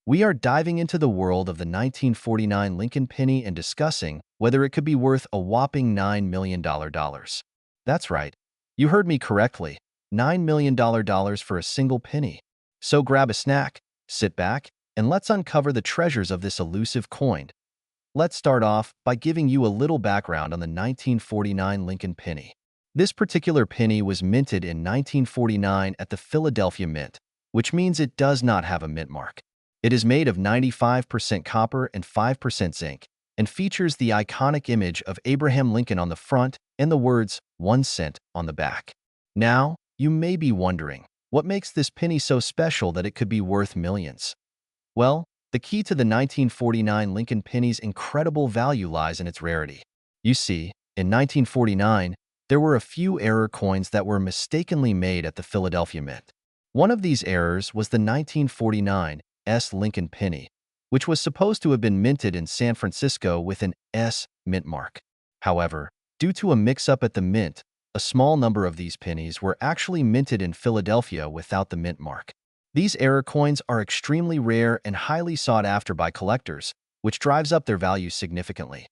We are diving into the world of the 1949 Lincoln penny and discussing whether it could be worth a whopping $9 million dollars. That's right. You heard me correctly. $9 million dollars for a single penny. So grab a snack, sit back, and let's uncover the treasures of this elusive coin. Let's start off by giving you a little background on the 1949 Lincoln penny. This particular penny was minted in 1949 at the Philadelphia Mint, which means it does not have a mint mark. It is made of 95% copper and 5% zinc, and features the iconic image of Abraham Lincoln on the front and the words 1 cent on the back. Now, you may be wondering, what makes this penny so special that it could be worth millions? Well, the key to the 1949 Lincoln penny's incredible value lies in its rarity. You see, in 1949, there were a few error coins that were mistakenly made at the Philadelphia Mint. One of these errors was the 1949 Lincoln penny, which was supposed to have been minted in San Francisco with an S mint mark. However, due to a mix-up at the mint, a small number of these pennies were actually minted in Philadelphia without the mint mark. These error coins are extremely rare and highly sought after by collectors, which drives up their value significantly.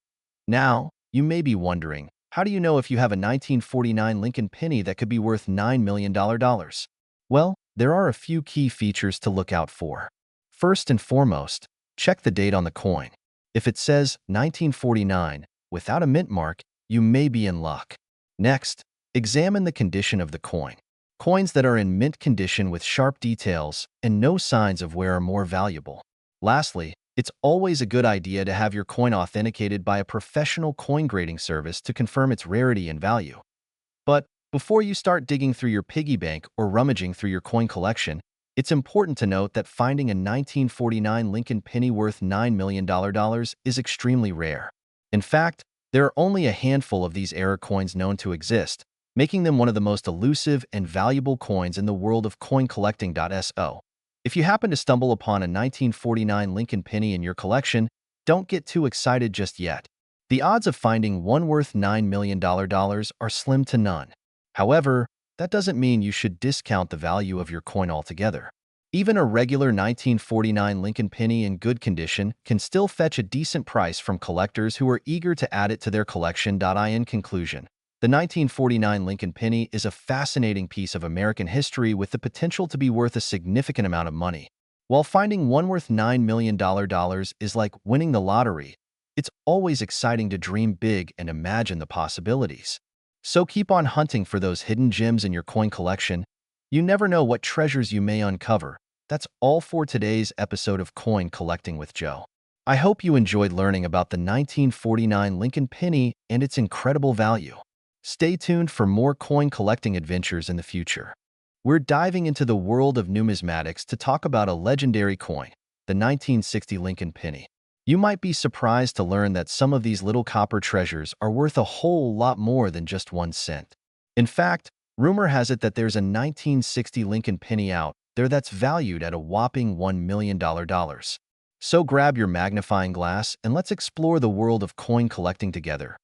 Now, you may be wondering, how do you know if you have a 1949 Lincoln penny that could be worth $9 million dollars? Well, there are a few key features to look out for. First and foremost, check the date on the coin. If it says 1949 without a mint mark, you may be in luck. Next, examine the condition of the coin. Coins that are in mint condition with sharp details and no signs of wear are more valuable. Lastly, it's always a good idea to have your coin authenticated by a professional coin grading service to confirm its rarity and value. But before you start digging through your piggy bank or rummaging through your coin collection, it's important to note that finding a 1949 Lincoln penny worth $9 million dollars is extremely rare. In fact, there are only a handful of these error coins known to exist, making them one of the most elusive and valuable coins in the world of coin collecting. So, if you happen to stumble upon a 1949 Lincoln penny in your collection, don't get too excited just yet. The odds of finding one worth $9 million dollars are slim to none. However, that doesn't mean you should discount the value of your coin altogether. Even a regular 1949 Lincoln penny in good condition can still fetch a decent price from collectors who are eager to add it to their collection. In conclusion, the 1949 Lincoln penny is a fascinating piece of American history with the potential to be worth a significant amount of money. While finding one worth $9 million dollars is like winning the lottery, it's always exciting to dream big and imagine the possibilities. So keep on hunting for those hidden gems in your coin collection. You never know what treasures you may uncover. That's all for today's episode of Coin Collecting with Joe. I hope you enjoyed learning about the 1949 Lincoln penny and its incredible value. Stay tuned for more coin collecting adventures in the future. We're diving into the world of numismatics to talk about a legendary coin, the 1960 Lincoln penny. You might be surprised to learn that some of these little copper treasures are worth a whole lot more than just 1 cent. In fact, rumor has it that there's a 1960 Lincoln penny out there that's valued at a whopping $1 million dollars. So grab your magnifying glass and let's explore the world of coin collecting together.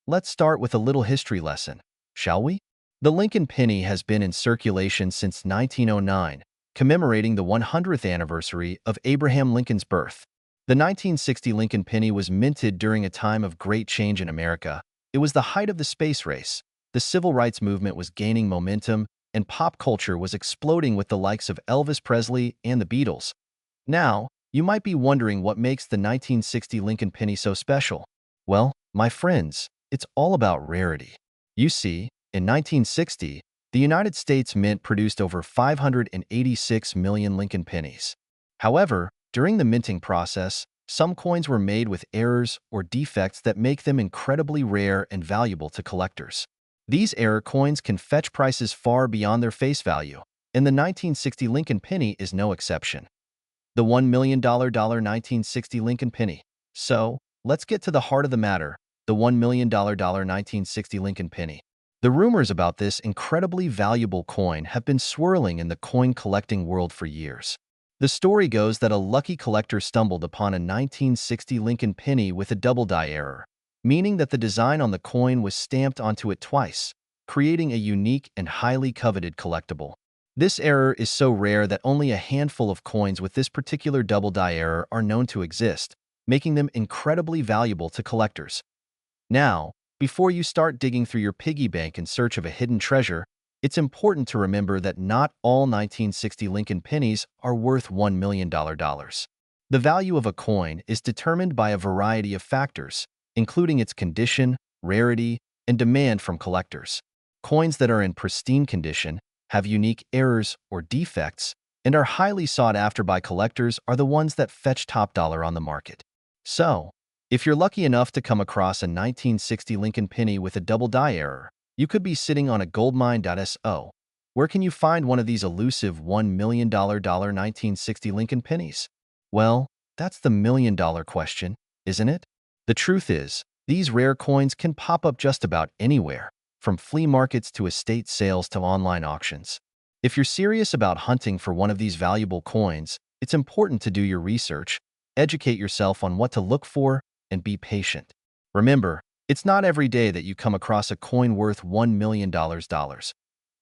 Let's start with a little history lesson, shall we? The Lincoln penny has been in circulation since 1909, commemorating the 100th anniversary of Abraham Lincoln's birth. The 1960 Lincoln penny was minted during a time of great change in America. It was the height of the space race. The civil rights movement was gaining momentum, and pop culture was exploding with the likes of Elvis Presley and the Beatles. Now, you might be wondering what makes the 1960 Lincoln penny so special. Well, my friends, it's all about rarity. You see, in 1960, the United States Mint produced over 586 million Lincoln pennies. However, during the minting process, some coins were made with errors or defects that make them incredibly rare and valuable to collectors. These error coins can fetch prices far beyond their face value, and the 1960 Lincoln penny is no exception. The $1 million 1960 Lincoln penny. So, let's get to the heart of the matter, the $1 million 1960 Lincoln penny. The rumors about this incredibly valuable coin have been swirling in the coin collecting world for years. The story goes that a lucky collector stumbled upon a 1960 Lincoln penny with a double die error, meaning that the design on the coin was stamped onto it twice, creating a unique and highly coveted collectible. This error is so rare that only a handful of coins with this particular double die error are known to exist, making them incredibly valuable to collectors. Now, before you start digging through your piggy bank in search of a hidden treasure, it's important to remember that not all 1960 Lincoln pennies are worth $1 million. The value of a coin is determined by a variety of factors, including its condition, rarity, and demand from collectors. Coins that are in pristine condition, have unique errors or defects, and are highly sought after by collectors are the ones that fetch top dollar on the market. So, if you're lucky enough to come across a 1960 Lincoln penny with a double die error, you could be sitting on a goldmine. So, where can you find one of these elusive $1 million 1960 Lincoln pennies? Well, that's the million-dollar question, isn't it? The truth is, these rare coins can pop up just about anywhere, from flea markets to estate sales to online auctions. If you're serious about hunting for one of these valuable coins, it's important to do your research, educate yourself on what to look for, and be patient. Remember, it's not every day that you come across a coin worth $1 million.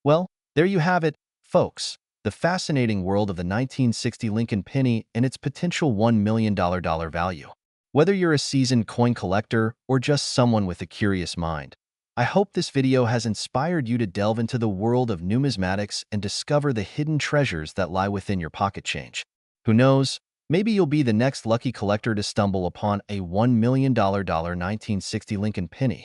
Well, there you have it, folks. The fascinating world of the 1960 Lincoln penny and its potential $1 million value. Whether you're a seasoned coin collector or just someone with a curious mind, I hope this video has inspired you to delve into the world of numismatics and discover the hidden treasures that lie within your pocket change. Who knows, maybe you'll be the next lucky collector to stumble upon a $1 million 1960 Lincoln penny.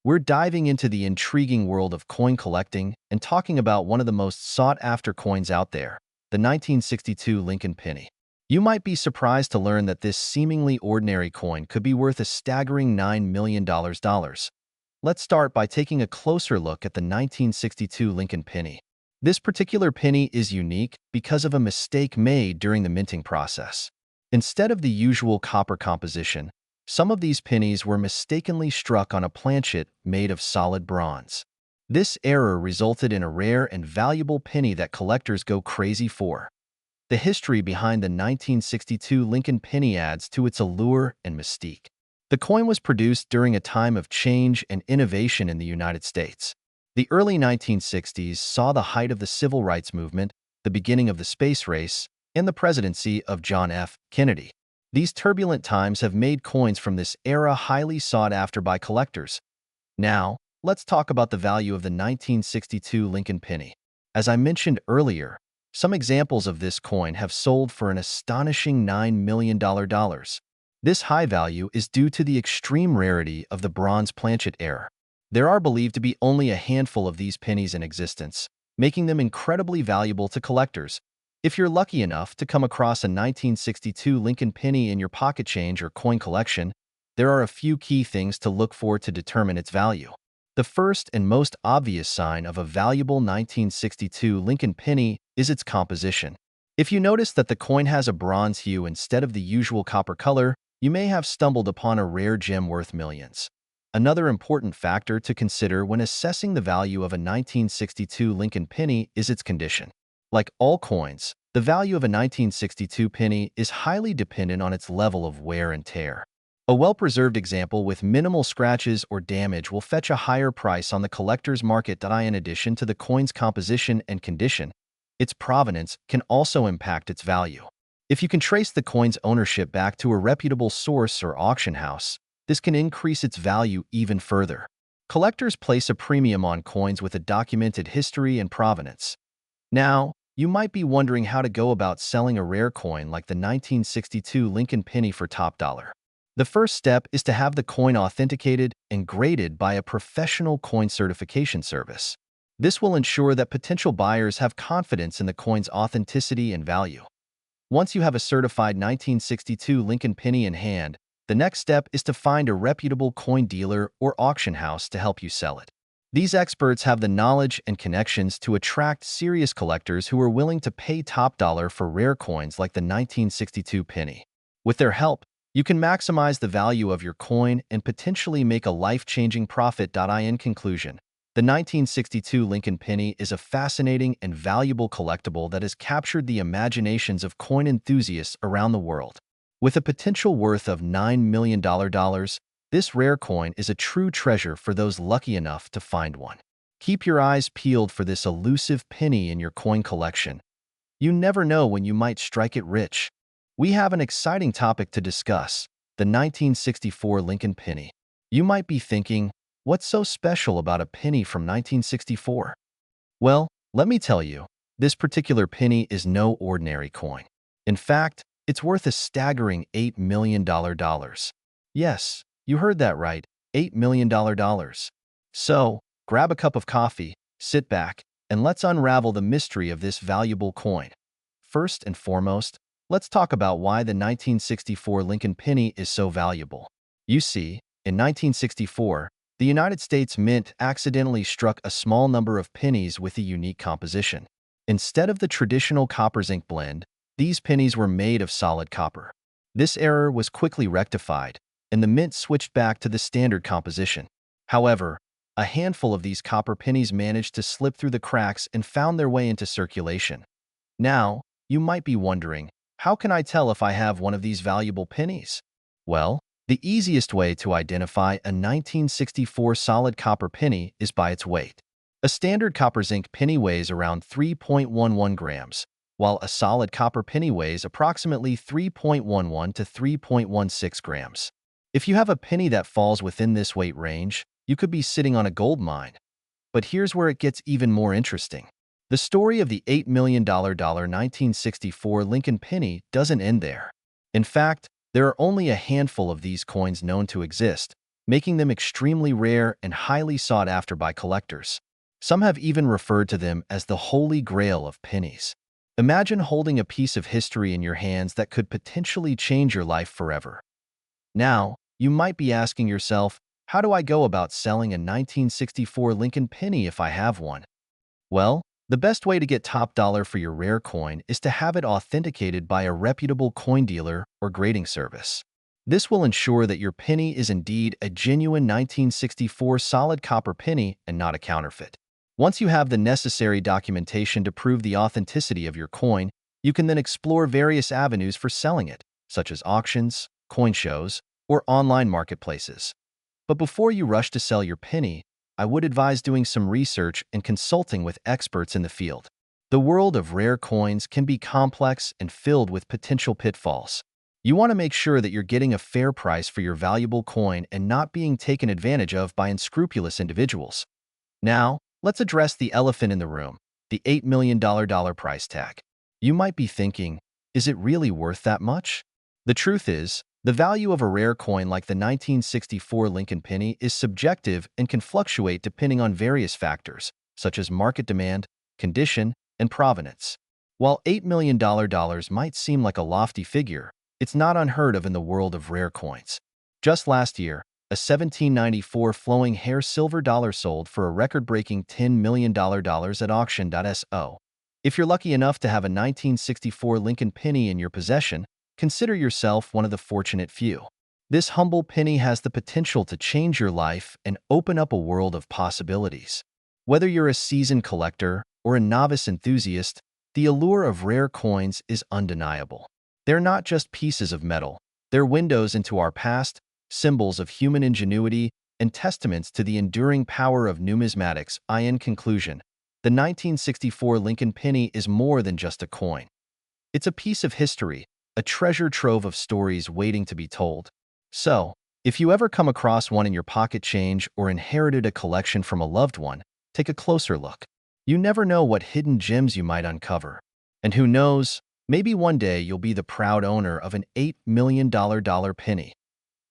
We're diving into the intriguing world of coin collecting and talking about one of the most sought-after coins out there, the 1962 Lincoln penny. You might be surprised to learn that this seemingly ordinary coin could be worth a staggering $9 million. Let's start by taking a closer look at the 1962 Lincoln penny. This particular penny is unique because of a mistake made during the minting process. Instead of the usual copper composition, some of these pennies were mistakenly struck on a planchet made of solid bronze. This error resulted in a rare and valuable penny that collectors go crazy for. The history behind the 1962 Lincoln penny adds to its allure and mystique. The coin was produced during a time of change and innovation in the United States. The early 1960s saw the height of the civil rights movement, the beginning of the space race, and the presidency of John F. Kennedy. These turbulent times have made coins from this era highly sought after by collectors. Now, let's talk about the value of the 1962 Lincoln penny. As I mentioned earlier, some examples of this coin have sold for an astonishing $9 million. This high value is due to the extreme rarity of the bronze planchet error. There are believed to be only a handful of these pennies in existence, making them incredibly valuable to collectors. If you're lucky enough to come across a 1962 Lincoln penny in your pocket change or coin collection, there are a few key things to look for to determine its value. The first and most obvious sign of a valuable 1962 Lincoln penny is its composition. If you notice that the coin has a bronze hue instead of the usual copper color, you may have stumbled upon a rare gem worth millions. Another important factor to consider when assessing the value of a 1962 Lincoln penny is its condition. Like all coins, the value of a 1962 penny is highly dependent on its level of wear and tear. A well-preserved example with minimal scratches or damage will fetch a higher price on the collector's market. In addition to the coin's composition and condition, its provenance can also impact its value. If you can trace the coin's ownership back to a reputable source or auction house, this can increase its value even further. Collectors place a premium on coins with a documented history and provenance. Now, you might be wondering how to go about selling a rare coin like the 1962 Lincoln penny for top dollar. The first step is to have the coin authenticated and graded by a professional coin certification service. This will ensure that potential buyers have confidence in the coin's authenticity and value. Once you have a certified 1962 Lincoln penny in hand, the next step is to find a reputable coin dealer or auction house to help you sell it. These experts have the knowledge and connections to attract serious collectors who are willing to pay top dollar for rare coins like the 1962 penny. With their help, you can maximize the value of your coin and potentially make a life-changing profit. In conclusion, the 1962 Lincoln penny is a fascinating and valuable collectible that has captured the imaginations of coin enthusiasts around the world. With a potential worth of $9 million, this rare coin is a true treasure for those lucky enough to find one. Keep your eyes peeled for this elusive penny in your coin collection. You never know when you might strike it rich. We have an exciting topic to discuss: the 1964 Lincoln penny. You might be thinking, what's so special about a penny from 1964? Well, let me tell you, this particular penny is no ordinary coin. In fact, it's worth a staggering $8 million dollars. Yes, you heard that right, $8 million dollars. So, grab a cup of coffee, sit back, and let's unravel the mystery of this valuable coin. First and foremost, let's talk about why the 1964 Lincoln penny is so valuable. You see, in 1964, the United States Mint accidentally struck a small number of pennies with a unique composition. Instead of the traditional copper-zinc blend, these pennies were made of solid copper. This error was quickly rectified, and the Mint switched back to the standard composition. However, a handful of these copper pennies managed to slip through the cracks and found their way into circulation. Now, you might be wondering, how can I tell if I have one of these valuable pennies? Well, the easiest way to identify a 1964 solid copper penny is by its weight. A standard copper-zinc penny weighs around 3.11 grams, while a solid copper penny weighs approximately 3.11 to 3.16 grams. If you have a penny that falls within this weight range, you could be sitting on a gold mine. But here's where it gets even more interesting. The story of the $8 million 1964 Lincoln penny doesn't end there. In fact, there are only a handful of these coins known to exist, making them extremely rare and highly sought after by collectors. Some have even referred to them as the holy grail of pennies. Imagine holding a piece of history in your hands that could potentially change your life forever. Now, you might be asking yourself, how do I go about selling a 1964 Lincoln penny if I have one? Well, the best way to get top dollar for your rare coin is to have it authenticated by a reputable coin dealer or grading service. This will ensure that your penny is indeed a genuine 1964 solid copper penny and not a counterfeit. Once you have the necessary documentation to prove the authenticity of your coin, you can then explore various avenues for selling it, such as auctions, coin shows, or online marketplaces. But before you rush to sell your penny, I would advise doing some research and consulting with experts in the field. The world of rare coins can be complex and filled with potential pitfalls. You want to make sure that you're getting a fair price for your valuable coin and not being taken advantage of by unscrupulous individuals. Now, let's address the elephant in the room, the $8 million price tag. You might be thinking, is it really worth that much? The truth is, the value of a rare coin like the 1964 Lincoln penny is subjective and can fluctuate depending on various factors, such as market demand, condition, and provenance. While $8 million might seem like a lofty figure, it's not unheard of in the world of rare coins. Just last year, a 1794 flowing hair silver dollar sold for a record-breaking $10 million at auction.so. If you're lucky enough to have a 1964 Lincoln penny in your possession, consider yourself one of the fortunate few. This humble penny has the potential to change your life and open up a world of possibilities. Whether you're a seasoned collector or a novice enthusiast, the allure of rare coins is undeniable. They're not just pieces of metal. They're windows into our past, symbols of human ingenuity, and testaments to the enduring power of numismatics. In conclusion, the 1964 Lincoln penny is more than just a coin. It's a piece of history, a treasure trove of stories waiting to be told. So, if you ever come across one in your pocket change or inherited a collection from a loved one, take a closer look. You never know what hidden gems you might uncover. And who knows, maybe one day you'll be the proud owner of an $8 million penny.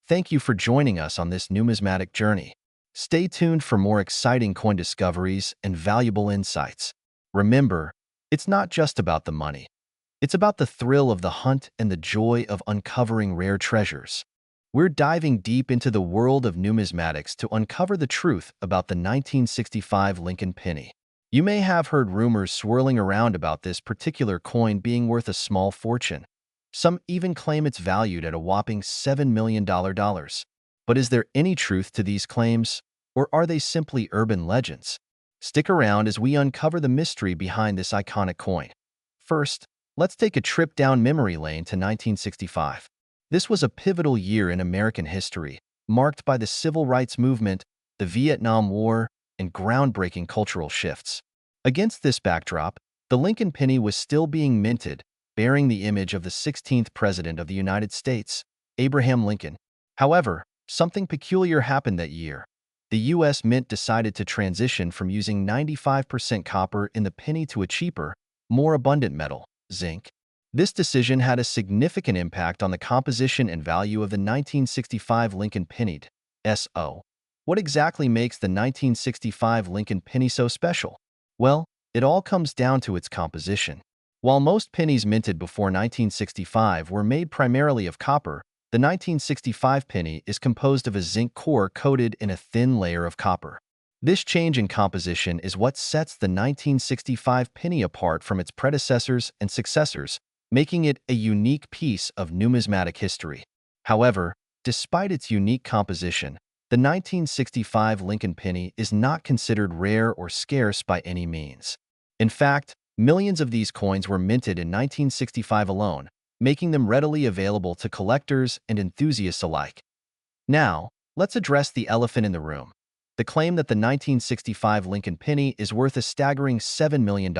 Thank you for joining us on this numismatic journey. Stay tuned for more exciting coin discoveries and valuable insights. Remember, it's not just about the money. It's about the thrill of the hunt and the joy of uncovering rare treasures. We're diving deep into the world of numismatics to uncover the truth about the 1965 Lincoln penny. You may have heard rumors swirling around about this particular coin being worth a small fortune. Some even claim it's valued at a whopping $7 million. But is there any truth to these claims, or are they simply urban legends? Stick around as we uncover the mystery behind this iconic coin. First, let's take a trip down memory lane to 1965. This was a pivotal year in American history, marked by the Civil Rights Movement, the Vietnam War, and groundbreaking cultural shifts. Against this backdrop, the Lincoln penny was still being minted, bearing the image of the 16th President of the United States, Abraham Lincoln. However, something peculiar happened that year. The U.S. Mint decided to transition from using 95% copper in the penny to a cheaper, more abundant metal, zinc. This decision had a significant impact on the composition and value of the 1965 Lincoln penny. So, what exactly makes the 1965 Lincoln penny so special? Well, it all comes down to its composition. While most pennies minted before 1965 were made primarily of copper, the 1965 penny is composed of a zinc core coated in a thin layer of copper. This change in composition is what sets the 1965 penny apart from its predecessors and successors, making it a unique piece of numismatic history. However, despite its unique composition, the 1965 Lincoln penny is not considered rare or scarce by any means. In fact, millions of these coins were minted in 1965 alone, making them readily available to collectors and enthusiasts alike. Now, let's address the elephant in the room: the claim that the 1965 Lincoln penny is worth a staggering $7 million.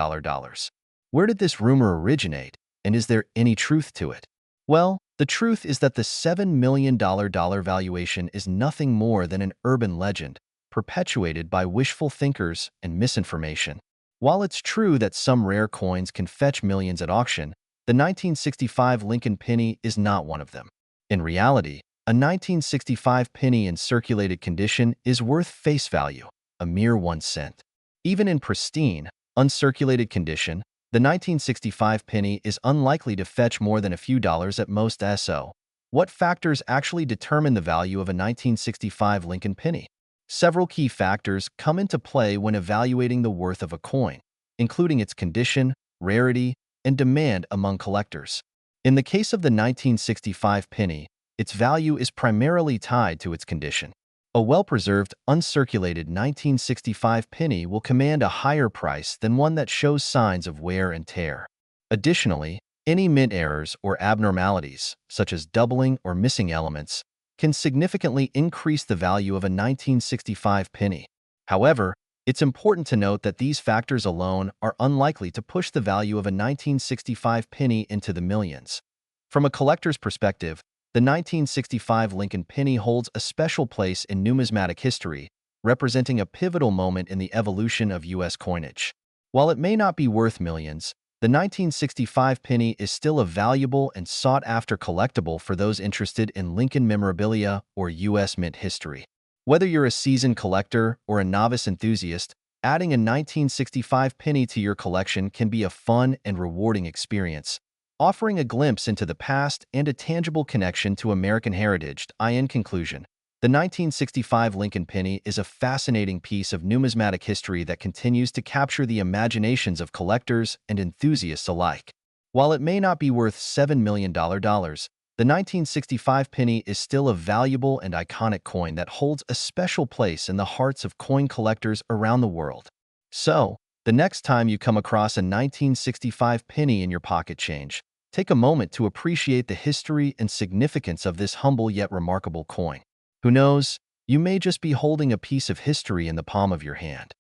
Where did this rumor originate, and is there any truth to it? Well, the truth is that the $7 million valuation is nothing more than an urban legend, perpetuated by wishful thinkers and misinformation. While it's true that some rare coins can fetch millions at auction, the 1965 Lincoln penny is not one of them. In reality, a 1965 penny in circulated condition is worth face value, a mere 1 cent. Even in pristine, uncirculated condition, the 1965 penny is unlikely to fetch more than a few dollars at most. So, what factors actually determine the value of a 1965 Lincoln penny? Several key factors come into play when evaluating the worth of a coin, including its condition, rarity, and demand among collectors. In the case of the 1965 penny, its value is primarily tied to its condition. A well-preserved, uncirculated 1965 penny will command a higher price than one that shows signs of wear and tear. Additionally, any mint errors or abnormalities, such as doubling or missing elements, can significantly increase the value of a 1965 penny. However, it's important to note that these factors alone are unlikely to push the value of a 1965 penny into the millions. From a collector's perspective, the 1965 Lincoln penny holds a special place in numismatic history, representing a pivotal moment in the evolution of U.S. coinage. While it may not be worth millions, the 1965 penny is still a valuable and sought-after collectible for those interested in Lincoln memorabilia or U.S. mint history. Whether you're a seasoned collector or a novice enthusiast, adding a 1965 penny to your collection can be a fun and rewarding experience, offering a glimpse into the past and a tangible connection to American heritage. In conclusion, the 1965 Lincoln penny is a fascinating piece of numismatic history that continues to capture the imaginations of collectors and enthusiasts alike. While it may not be worth $7 million, the 1965 penny is still a valuable and iconic coin that holds a special place in the hearts of coin collectors around the world. So, the next time you come across a 1965 penny in your pocket change, take a moment to appreciate the history and significance of this humble yet remarkable coin. Who knows, you may just be holding a piece of history in the palm of your hand.